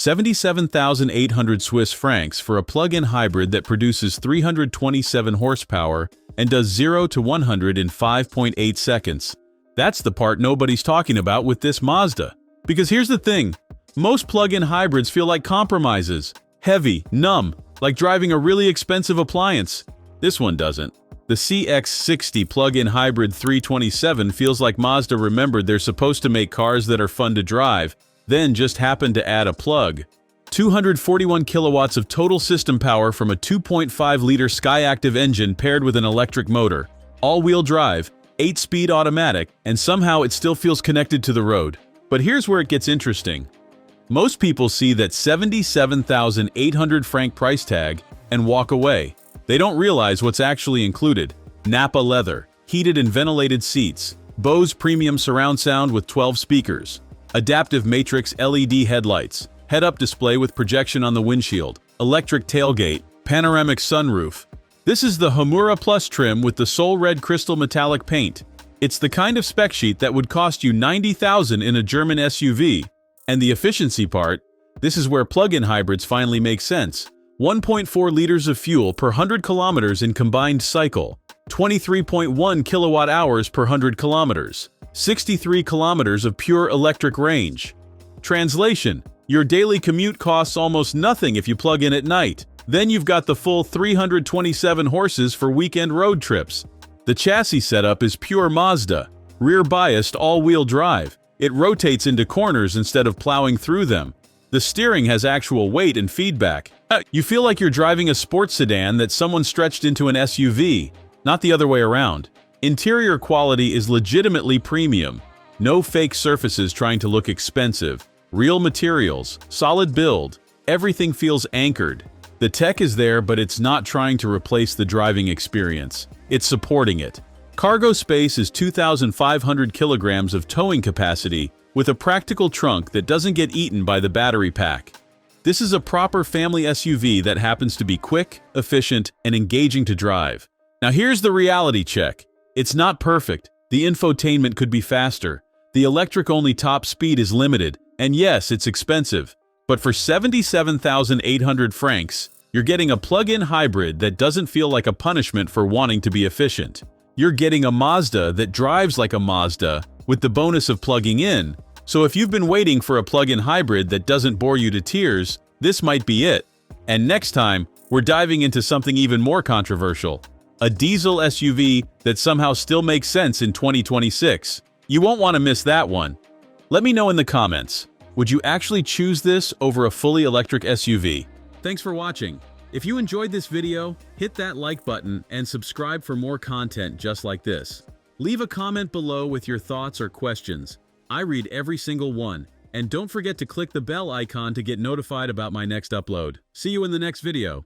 77,800 Swiss francs for a plug-in hybrid that produces 327 horsepower and does 0 to 100 in 5.8 seconds. That's the part nobody's talking about with this Mazda. Because here's the thing, most plug-in hybrids feel like compromises. Heavy, numb, like driving a really expensive appliance. This one doesn't. The CX-60 plug-in hybrid 327 feels like Mazda remembered they're supposed to make cars that are fun to drive, then just happened to add a plug. 241 kilowatts of total system power from a 2.5-liter e-Skyactiv engine paired with an electric motor. All-wheel drive, 8-speed automatic, and somehow it still feels connected to the road. But here's where it gets interesting. Most people see that 77,800 franc price tag and walk away. They don't realize what's actually included. Nappa leather, heated and ventilated seats, Bose premium surround sound with 12 speakers, adaptive matrix LED headlights, head-up display with projection on the windshield, electric tailgate, panoramic sunroof. This is the Homura Plus trim with the Soul Red crystal metallic paint. It's the kind of spec sheet that would cost you $90,000 in a German SUV. And the efficiency part, this is where plug-in hybrids finally make sense. 1.4 liters of fuel per 100 kilometers in combined cycle, 23.1 kilowatt-hours per 100 kilometers, 63 kilometers of pure electric range. Translation: your daily commute costs almost nothing if you plug in at night. Then you've got the full 327 horses for weekend road trips. The chassis setup is pure Mazda, rear-biased all-wheel drive. It rotates into corners instead of plowing through them. The steering has actual weight and feedback. You feel like you're driving a sports sedan that someone stretched into an SUV, not the other way around. Interior quality is legitimately premium. No fake surfaces trying to look expensive. Real materials, solid build, everything feels anchored. The tech is there, but it's not trying to replace the driving experience. It's supporting it. Cargo space is 2,500 kilograms of towing capacity with a practical trunk that doesn't get eaten by the battery pack. This is a proper family SUV that happens to be quick, efficient, and engaging to drive. Now here's the reality check. It's not perfect. The infotainment could be faster. The electric-only top speed is limited, and yes, it's expensive. But for 77,800 francs, you're getting a plug-in hybrid that doesn't feel like a punishment for wanting to be efficient. You're getting a Mazda that drives like a Mazda, with the bonus of plugging in. So if you've been waiting for a plug-in hybrid that doesn't bore you to tears, this might be it. And next time, we're diving into something even more controversial. A diesel SUV that somehow still makes sense in 2026. You won't want to miss that one. Let me know in the comments. Would you actually choose this over a fully electric SUV? Thanks for watching. If you enjoyed this video, hit that like button and subscribe for more content just like this. Leave a comment below with your thoughts or questions. I read every single one. And don't forget to click the bell icon to get notified about my next upload. See you in the next video.